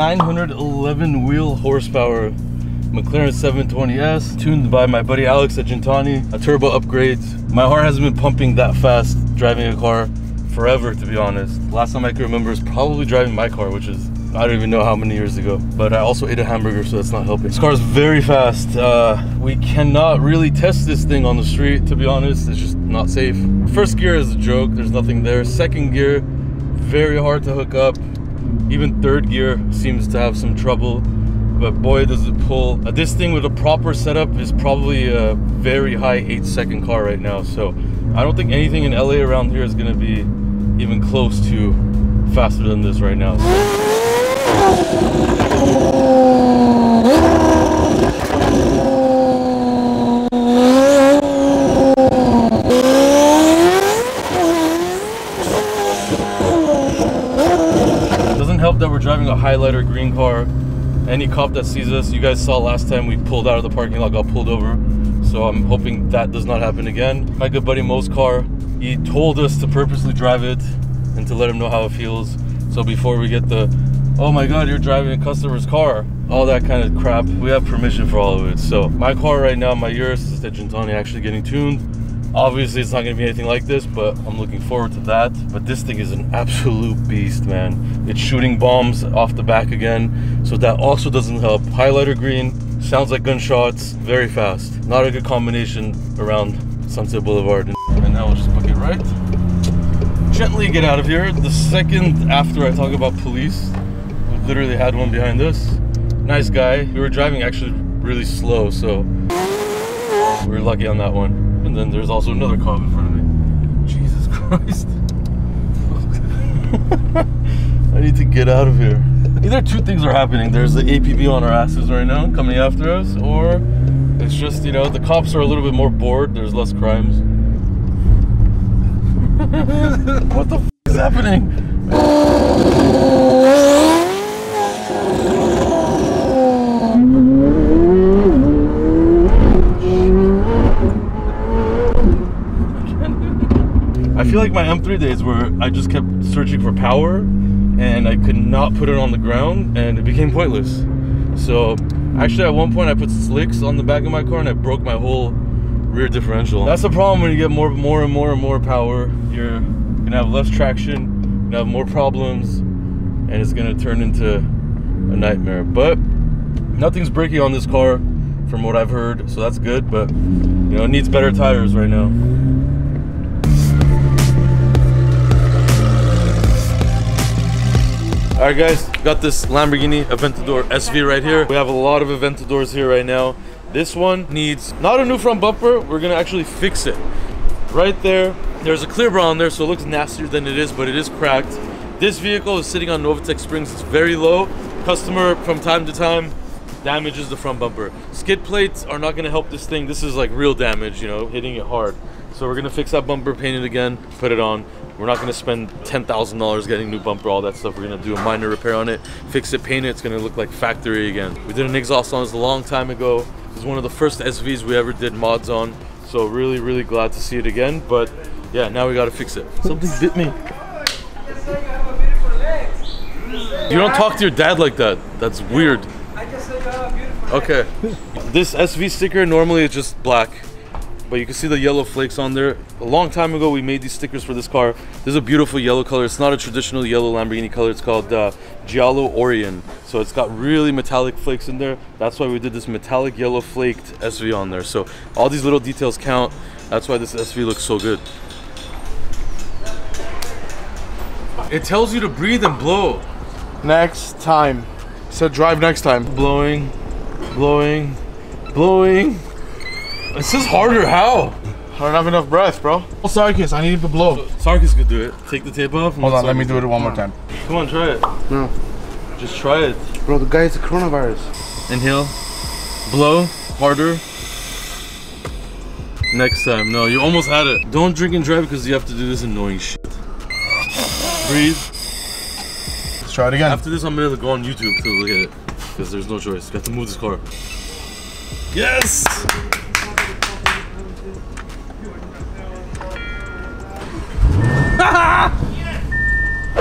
911 wheel horsepower Mclaren 720S, tuned by my buddy Alex at Gintani. A turbo upgrade. My heart hasn't been pumping that fast driving a car forever, to be honest. Last time I can remember is probably driving my car, which is, I don't even know how many years ago. But I also ate a hamburger, so that's not helping. This car is very fast. We cannot really test this thing on the street, to be honest. It's just not safe. First gear is a joke, there's nothing there. Second gear, very hard to hook up. Even third gear seems to have some trouble, but boy does it pull. This thing with a proper setup is probably a very high 8-second car right now, so I don't think anything in LA around here is going to be even close to faster than this right now. Help that we're driving a highlighter green car. Any cop that sees us, you guys saw last time we pulled out of the parking lot, got pulled over, so I'm hoping that does not happen again. My good buddy Mo's car, he told us to purposely drive it and to let him know how it feels, so before we get the oh my god, you're driving a customer's car, all that kind of crap, we have permission for all of it. So my car right now, my Urus, is at Gintani, actually getting tuned. Obviously, it's not going to be anything like this, but I'm looking forward to that. But this thing is an absolute beast, man. It's shooting bombs off the back again, so that also doesn't help. Highlighter green, sounds like gunshots, very fast. Not a good combination around Sunset Boulevard. And now we'll just book it right. Gently get out of here. The second after I talk about police, we literally had one behind us. Nice guy. We were driving actually really slow, so we were lucky on that one. And then there's also another car in front of me. Jesus Christ. I need to get out of here. Either two things are happening. There's the APB on our asses right now coming after us, or it's just, you know, the cops are a little bit more bored. There's less crimes. What the f is happening? I feel like my M3 days where I just kept searching for power and I could not put it on the ground and it became pointless. So actually at one point I put slicks on the back of my car and I broke my whole rear differential. That's the problem when you get more and more power. You're gonna have less traction, you're gonna have more problems, and it's gonna turn into a nightmare. But nothing's breaking on this car from what I've heard, so that's good, but you know, it needs better tires right now. Alright guys, got this Lamborghini Aventador SV right here. We have a lot of Aventadors here right now. This one needs not a new front bumper, we're gonna actually fix it. Right there, there's a clear bar on there, so it looks nastier than it is, but it is cracked. This vehicle is sitting on Novitec springs, it's very low. Customer from time to time damages the front bumper. Skid plates are not gonna help this thing. This is like real damage, you know, hitting it hard. So we're gonna fix that bumper, paint it again, put it on. We're not gonna spend $10,000 getting new bumper, all that stuff. We're gonna do a minor repair on it, fix it, paint it. It's gonna look like factory again. We did an exhaust on this a long time ago. It was one of the first SVs we ever did mods on. So really glad to see it again. But yeah, now we gotta fix it. Something bit me. You don't talk to your dad like that. That's weird. Okay. This SV sticker normally is just black, but you can see the yellow flakes on there. A long time ago we made these stickers for this car. This is a beautiful yellow color. It's not a traditional yellow Lamborghini color. It's called Giallo Orion. So it's got really metallic flakes in there. That's why we did this metallic yellow flaked SV on there. So all these little details count. That's why this SV looks so good. It tells you to breathe and blow. Next time. So drive next time. Blowing. It says harder, how? I don't have enough breath, bro. Oh, Sarkis, I need to blow. Sarkis could do it. Take the tape off. Hold on, let me do it one more time. Come on, try it. No. Just try it. Bro, the guy is the coronavirus. Inhale. Blow. Harder. Next time. No, you almost had it. Don't drink and drive because you have to do this annoying shit. Breathe. Let's try it again. After this, I'm gonna go on YouTube to look at it because there's no choice. Got to move this car. Yes!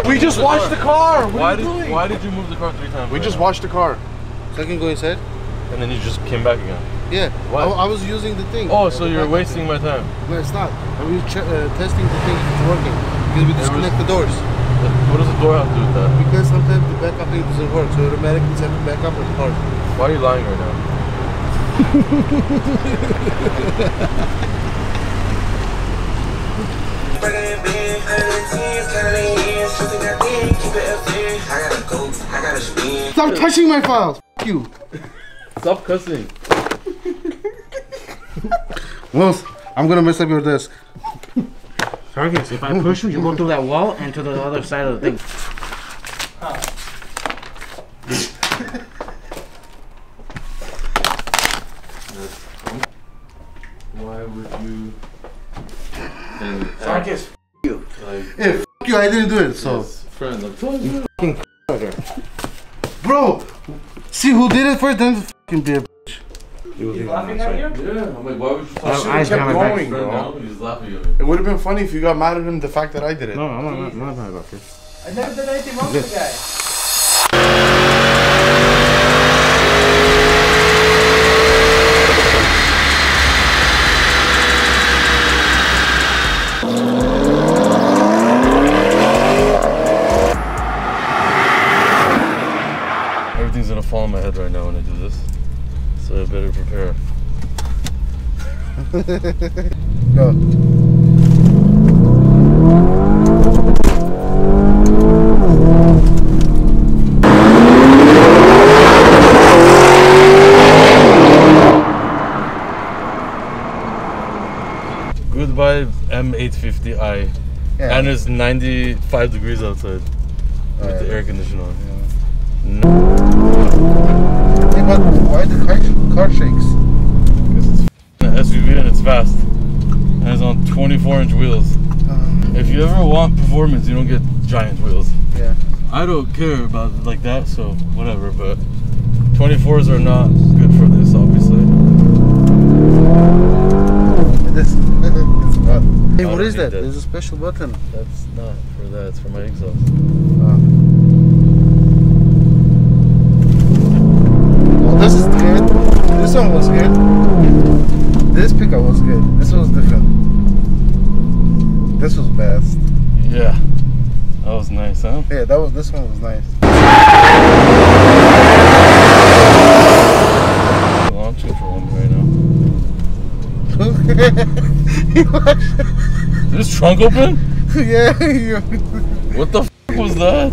We We just washed the car. What are you doing? Why did you move the car 3 times? We just washed the car. So I can go inside? And then you just came back again. Yeah. Why? I was using the thing. Oh, so you're wasting my time. No, it's not. I was testing the thing if it's working. Because we disconnect the doors. What does the door have to do with that? Because sometimes the backup thing doesn't work. So automatically it's have to back up and hard. Why are you lying right now? Stop touching my files. F you. Stop cussing. Well, I'm gonna mess up your desk. Sarkis, if I push you, you go through that wall and to the other side of the thing. Why would you? Sarkis, you. Like, Hey, f you, I didn't do it, so. yes, friend, I'm telling you. Bro, see who did it first, then f***ing be a bitch. He's laughing at you? Yeah, I'm like, why would you I talk should've kept going, bro. now? He's laughing at me. It would have been funny if you got mad at him the fact that I did it. No, I'm not mad about this. I never did anything wrong with the guy. Everything's gonna fall on my head right now when I do this. So I better prepare. Go. Goodbye M850i. Yeah. And it's 95 degrees outside with the air conditioner on. No, Hey, but why the car shakes? because it's an SUV and it's fast. And it's on 24-inch wheels. If you ever want performance, you don't get giant wheels. Yeah. I don't care about it like that, so whatever, but 24s are not good for this, obviously. It's not. Hey, I what don't is need that? that. There's a special button. That's not for that, it's for my exhaust. Well, this is good. This one was good. This pickup was good. This was different. This was best. Yeah, that was nice, huh? Yeah, this one was nice. Launch control on me right now. Is this trunk open? Yeah. What the f was that?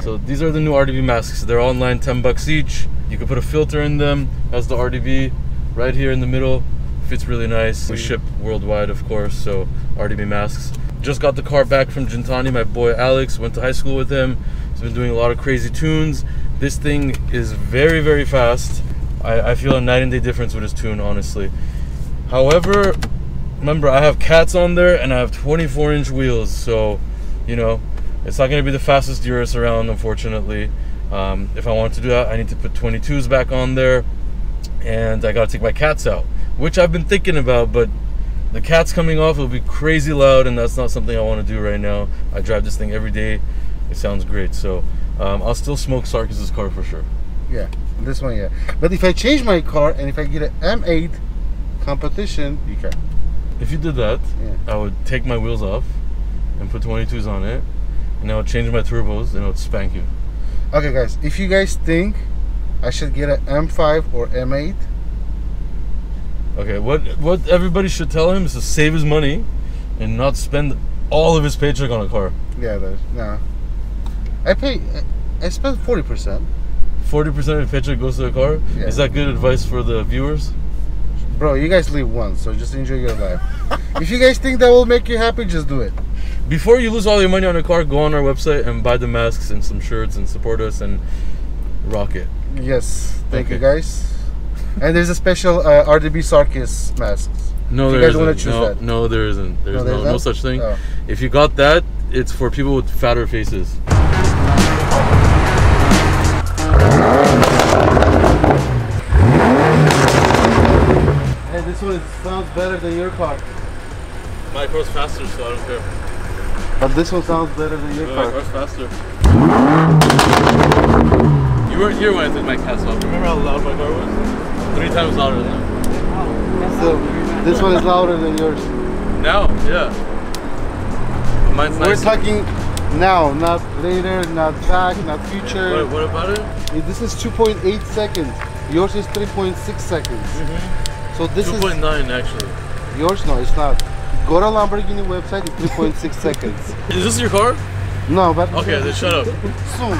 So these are the new RDB masks. They're online, 10 bucks each. You can put a filter in them. Has the RDB right here in the middle. Fits really nice. We ship worldwide, of course, so RDB masks. Just got the car back from Gintani. My boy Alex, went to high school with him. He's been doing a lot of crazy tunes. This thing is very, very fast. I feel a night and day difference with his tune, honestly. However, remember, I have cats on there and I have 24-inch wheels, so, you know, it's not going to be the fastest Urus around, unfortunately. If I want to do that, I need to put 22s back on there, and I got to take my cats out, which I've been thinking about, but the cats coming off will be crazy loud, and that's not something I want to do right now. I drive this thing every day. It sounds great, so I'll still smoke Sarkis' car for sure. Yeah, this one, yeah. But if I change my car and if I get an M8 competition, you can. If you did that, Yeah. I would take my wheels off and put 22s on it, and I would change my turbos, and I would spank you. Okay, guys, if you guys think I should get an M5 or M8, Okay, what everybody should tell him is to save his money and not spend all of his paycheck on a car. yeah, no. I spent 40%. 40% of your paycheck goes to a car? Yeah. Is that good advice for the viewers? Bro, you guys live once, so just enjoy your life. If you guys think that will make you happy, just do it. Before you lose all your money on a car, go on our website and buy the masks and some shirts and support us and rock it. Yes, thank Okay. you guys. And there's a special RDB Sarkis masks. No, If you there guys wanna isn't. choose No, that. no, there isn't. There's there's no not? such thing. Oh. If you got that, it's for people with fatter faces. Hey, this one sounds better than your car. My car's faster, so I don't care. But this one sounds better than your My car. car's faster. You weren't here when I did my cast off. Remember how loud my car was? 3 times louder than that. So this one is louder than yours. Now, yeah. Mine's nice. We're talking now, not later, not back, not future. What about it? This is 2.8 seconds. Yours is 3.6 seconds. So this 2.9 actually. is yours. No, it's not. Go to Lamborghini website. It's 3.6 seconds. Is this your car? No, but Okay, then shut up. soon.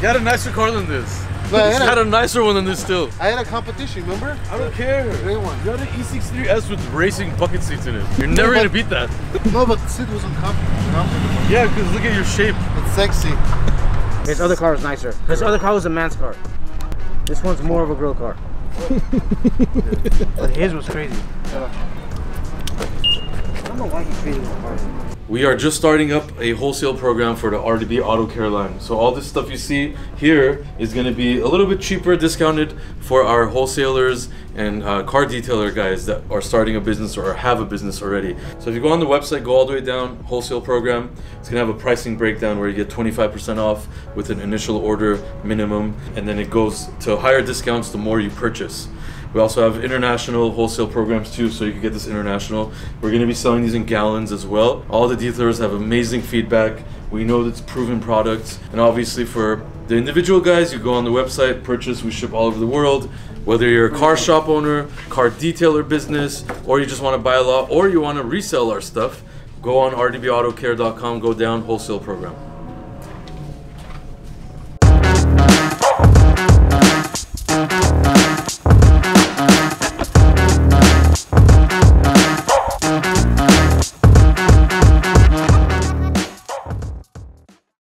You had a nicer car than this. No, You had a nicer one than this still. I had a competition. Remember? I don't care. Gray one. You had an E63S with racing bucket seats in it. You're never but- gonna beat that. No, but the seat wasn't comfortable. Yeah, because look at your shape. It's sexy. His other car was nicer. His other car was a man's car. This one's more of a girl car. But his was crazy. I don't know why he treated the car. We are just starting up a wholesale program for the RDB Auto Care line. So all this stuff you see here is going to be a little bit cheaper, discounted for our wholesalers and car detailer guys that are starting a business or have a business already. So if you go on the website, go all the way down, wholesale program, it's going to have a pricing breakdown where you get 25% off with an initial order minimum, and then it goes to higher discounts the more you purchase. We also have international wholesale programs too, so you can get this international. We're going to be selling these in gallons as well. All the dealers have amazing feedback. We know that it's proven products. And obviously for the individual guys, you go on the website, purchase, we ship all over the world. Whether you're a car shop owner, car detailer business, or you just want to buy a lot, or you want to resell our stuff, go on rdbautocare.com, go down wholesale program.